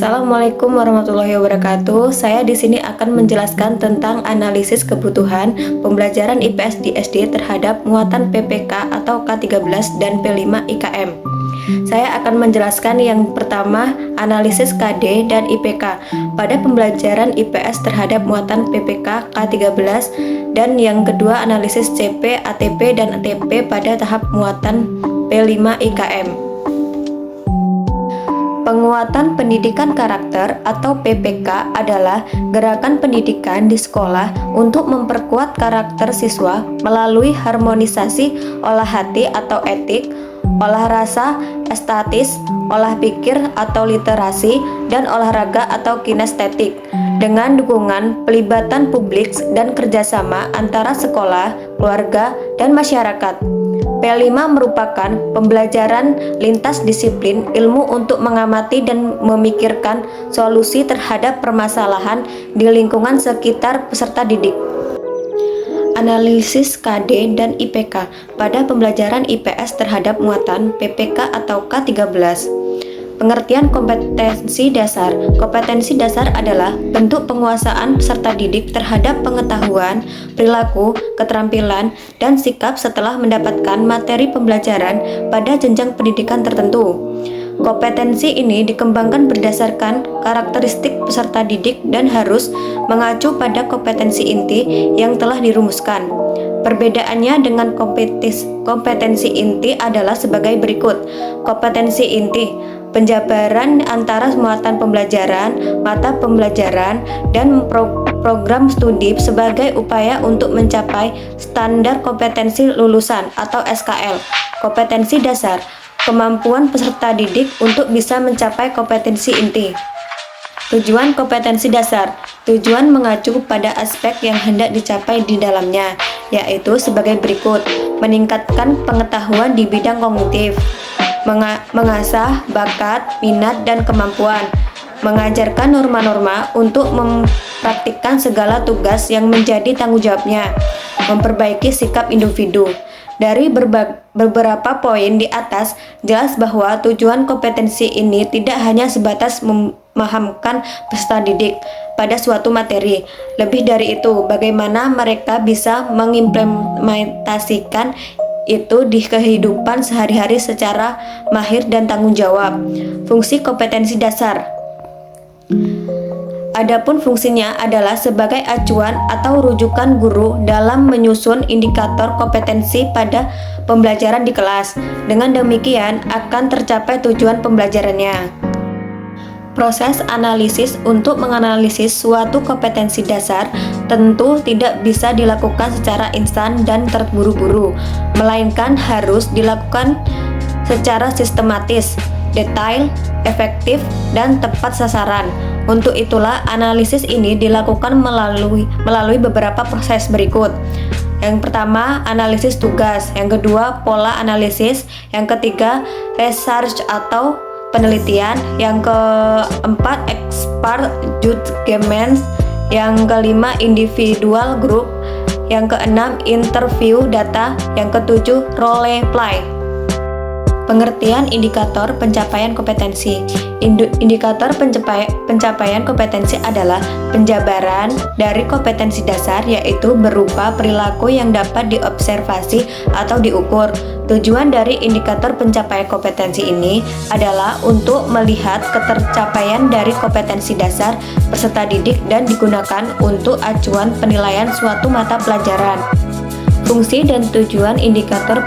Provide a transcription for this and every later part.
Assalamualaikum warahmatullahi wabarakatuh. Saya di sini akan menjelaskan tentang analisis kebutuhan pembelajaran IPS di SD terhadap muatan PPK atau K13 dan P5 IKM. Saya akan menjelaskan yang pertama, analisis KD dan IPK pada pembelajaran IPS terhadap muatan PPK K13, dan yang kedua, analisis CP, ATP, dan ATP pada tahap muatan P5 IKM. Penguatan pendidikan karakter atau PPK adalah gerakan pendidikan di sekolah untuk memperkuat karakter siswa melalui harmonisasi olah hati atau etik, olah rasa, estatis, olah pikir atau literasi, dan olahraga atau kinestetik dengan dukungan pelibatan publik dan kerjasama antara sekolah, keluarga, dan masyarakat. P5 merupakan pembelajaran lintas disiplin ilmu untuk mengamati dan memikirkan solusi terhadap permasalahan di lingkungan sekitar peserta didik. Analisis KD dan IPK pada pembelajaran IPS terhadap muatan PPK atau K13. Pengertian kompetensi dasar. Kompetensi dasar adalah bentuk penguasaan peserta didik terhadap pengetahuan, perilaku, keterampilan, dan sikap setelah mendapatkan materi pembelajaran pada jenjang pendidikan tertentu. Kompetensi ini dikembangkan berdasarkan karakteristik peserta didik dan harus mengacu pada kompetensi inti yang telah dirumuskan. Perbedaannya dengan kompetensi inti adalah sebagai berikut. Kompetensi inti: penjabaran antara muatan pembelajaran, mata pembelajaran, dan program studi sebagai upaya untuk mencapai standar kompetensi lulusan atau SKL. Kompetensi dasar: kemampuan peserta didik untuk bisa mencapai kompetensi inti. Tujuan kompetensi dasar: tujuan mengacu pada aspek yang hendak dicapai di dalamnya, yaitu sebagai berikut: meningkatkan pengetahuan di bidang kognitif, mengasah bakat, minat, dan kemampuan, mengajarkan norma-norma untuk mempraktikkan segala tugas yang menjadi tanggung jawabnya, memperbaiki sikap individu. Dari beberapa poin di atas, jelas bahwa tujuan kompetensi ini tidak hanya sebatas memahamkan peserta didik pada suatu materi. Lebih dari itu, bagaimana mereka bisa mengimplementasikan itu di kehidupan sehari-hari secara mahir dan tanggung jawab. Fungsi kompetensi dasar. Adapun fungsinya adalah sebagai acuan atau rujukan guru dalam menyusun indikator kompetensi pada pembelajaran di kelas. Dengan demikian akan tercapai tujuan pembelajarannya. Proses analisis untuk menganalisis suatu kompetensi dasar tentu tidak bisa dilakukan secara instan dan terburu-buru, melainkan harus dilakukan secara sistematis, detail, efektif, dan tepat sasaran. Untuk itulah analisis ini dilakukan melalui beberapa proses berikut. Yang pertama, analisis tugas. Yang kedua, pola analisis. Yang ketiga, research atau penelitian. Yang keempat, expert judgment. Yang kelima, individual group. Yang keenam, interview data. Yang ketujuh, role play. Pengertian indikator pencapaian kompetensi. Indikator pencapaian kompetensi adalah penjabaran dari kompetensi dasar, yaitu berupa perilaku yang dapat diobservasi atau diukur. Tujuan dari indikator pencapaian kompetensi ini adalah untuk melihat ketercapaian dari kompetensi dasar peserta didik dan digunakan untuk acuan penilaian suatu mata pelajaran. Fungsi dan tujuan indikator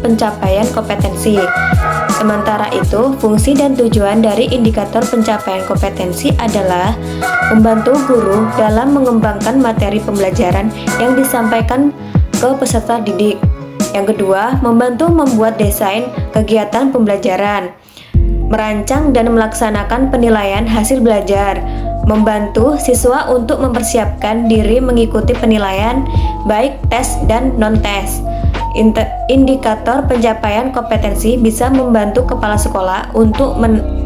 pencapaian kompetensi. Sementara itu, fungsi dan tujuan dari indikator pencapaian kompetensi adalah membantu guru dalam mengembangkan materi pembelajaran yang disampaikan ke peserta didik. Yang kedua, membantu membuat desain kegiatan pembelajaran, merancang dan melaksanakan penilaian hasil belajar, membantu siswa untuk mempersiapkan diri mengikuti penilaian, baik tes dan non-tes. Indikator pencapaian kompetensi bisa membantu kepala sekolah untuk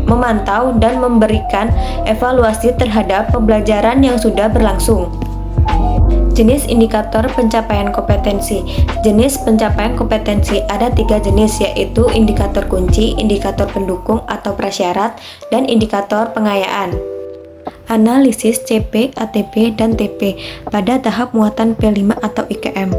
memantau dan memberikan evaluasi terhadap pembelajaran yang sudah berlangsung. Jenis indikator pencapaian kompetensi. Jenis pencapaian kompetensi ada 3 jenis, yaitu indikator kunci, indikator pendukung atau prasyarat, dan indikator pengayaan. Analisis CP, ATP, dan TP pada tahap muatan P5 atau IKM.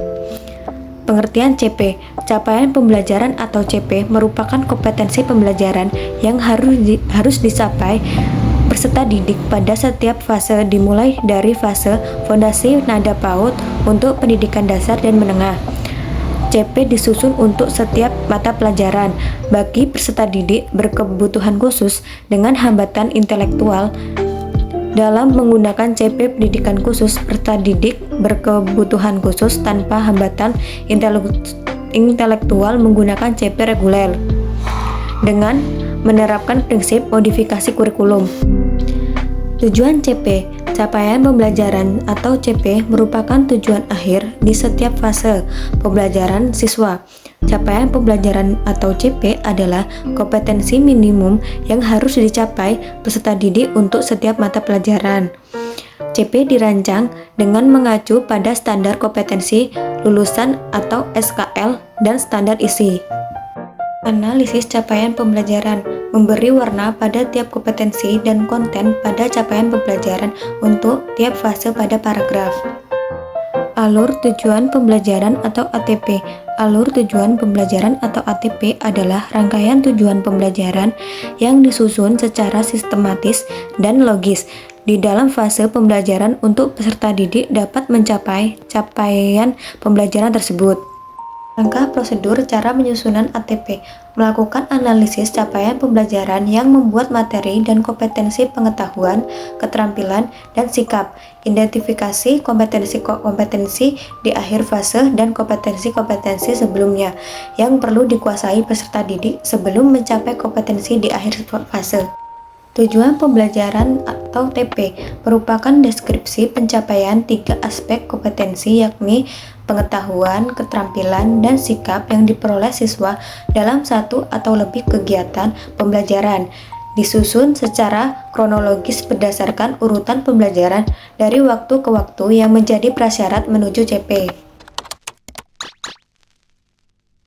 Pengertian CP, capaian pembelajaran atau CP merupakan kompetensi pembelajaran yang harus dicapai peserta didik pada setiap fase, dimulai dari fase fondasi nada PAUD untuk pendidikan dasar dan menengah. CP disusun untuk setiap mata pelajaran bagi peserta didik berkebutuhan khusus dengan hambatan intelektual. Dalam menggunakan CP pendidikan khusus, peserta didik berkebutuhan khusus tanpa hambatan intelektual menggunakan CP reguler dengan menerapkan prinsip modifikasi kurikulum. Tujuan CP, capaian pembelajaran atau CP merupakan tujuan akhir di setiap fase pembelajaran siswa. Capaian pembelajaran atau CP adalah kompetensi minimum yang harus dicapai peserta didik untuk setiap mata pelajaran. CP dirancang dengan mengacu pada standar kompetensi lulusan atau SKL dan standar isi. Analisis capaian pembelajaran memberi warna pada tiap kompetensi dan konten pada capaian pembelajaran untuk tiap fase pada paragraf. Alur tujuan pembelajaran atau ATP. Alur tujuan pembelajaran atau ATP adalah rangkaian tujuan pembelajaran yang disusun secara sistematis dan logis di dalam fase pembelajaran untuk peserta didik dapat mencapai capaian pembelajaran tersebut. Langkah prosedur cara penyusunan ATP, melakukan analisis capaian pembelajaran yang membuat materi dan kompetensi pengetahuan, keterampilan, dan sikap, identifikasi kompetensi-kompetensi di akhir fase dan kompetensi-kompetensi sebelumnya yang perlu dikuasai peserta didik sebelum mencapai kompetensi di akhir fase. Tujuan pembelajaran atau TP merupakan deskripsi pencapaian 3 aspek kompetensi, yakni pengetahuan, keterampilan, dan sikap yang diperoleh siswa dalam satu atau lebih kegiatan pembelajaran. Disusun secara kronologis berdasarkan urutan pembelajaran dari waktu ke waktu yang menjadi prasyarat menuju CP.